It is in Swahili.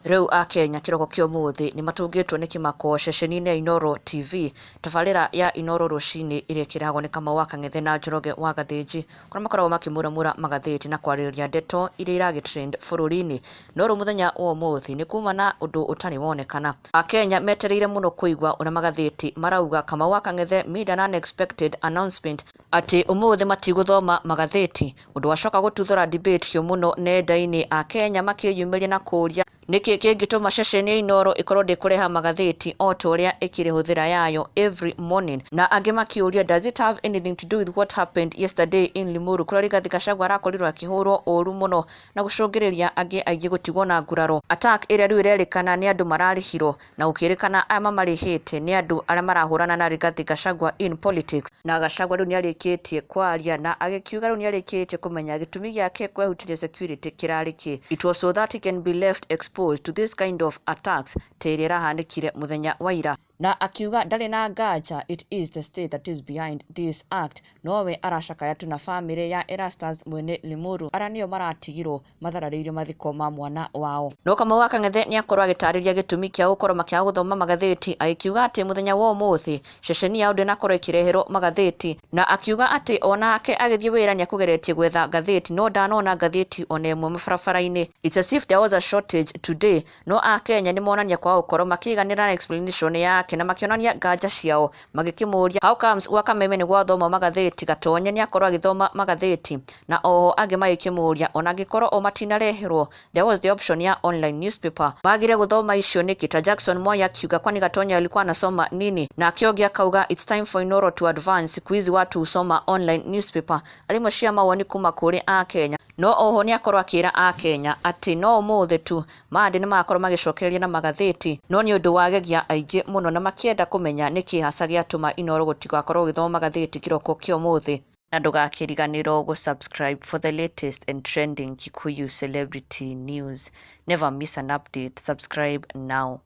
Riu Akenya kiroko kio muthi ni matungitwo ni kimako ceceni-ini ya Inoro TV tabarira ya Inoro rucini iria kiragwo ni Kamau wa Kang'ethe na Njoroge wa Gathĩnji kuria makoragwo makimuramura magathĩti na kwariria ndeto iria iragitrend bururi-ini. No ru muthenya wa umuthi ni kuma na undu utari wonekana. Akenya metereire muno kuigwa una magathĩti marauga Kamau wa Kang'ethe made an unexpected announcement ati umuthi matiguthoma magathĩti. Undu wacoka gututhura debate yo muno nenda-ini, Akenya makiyumiria na kuria niki kingituma ceceni ya Inoro ikorwo ndikureha magathĩti o ta uria ikirihuthira yayo every morning, na angi makiuria does it have anything to do with what happened yesterday in Limuru kuria Rigathi Gachagua arakorirwo akihurwo uru muno na gucungiriria angi aingi gutigwo na nguraro. Attack iria riu irerikana ni andu mararihirwo na ukirikana aya mamarihite ni andu aria marahurana na Rigathi Gachagua in politics, na Gachagua riu niarikitie kwaria na agikiuga riu niarikitie kumenya gitumi giake kwehutiria security kirariki. It was so that he can be left exposed to this kind of attacks teria rahanikire muthenya wa ira, na akiuga ndari na nganja it is the state that is behind this act. Nowe aracakaya tu na family ya Erastus mwene Limuru aria nio maratigirwo matharariirio mathiko ma mwana wao. No Kamau wa Kang'ethe ni akorwo agitariria gitumi kia gukorwo makiaga guthoma magathĩti, akiuga ati muthenya wa umuthi ceceni yao ndinakorwo ikireherwo magathĩti, na akiuga ati onake agithie wira ni akugeretie gwetha gathĩti no ndanona gathĩti ona imwe mabarabara-ini. It's as if there was a shortage today. No Akenya ni monania kwa gukorwo makiganira na explanation yake na makionania nganja ciao magikimuria how comes wa Kameme ni gwathoma magathĩti Gatonye ni akorwo agithoma magathĩti, na oho angi magikimuria ona angikorwo o matinareherwo there was the option ya online newspaper magire guthoma icio niki. Ta Jackson Moya akiuga kwani Gatonye alikuwa anasoma nini, na akiongi akauga it's time for Inoro to advance, siku hizi watu usoma online newspaper. Alimwe cia mawoni kuma kuri Akenya, no oho ni akorwo akira Akenya ati no umuthi tu mandi ni makorwo magicokereria na magathĩti, no ni undu wagegia aingi muno na makienda kumenya niki hasa giatuma Inoro gutigakorwo githoma magathĩti kiroko kio muthi. Na ndugakiriganirwo gu-subscribe for the latest and trending Kikuyu celebrity news. Never miss an update. Subscribe now.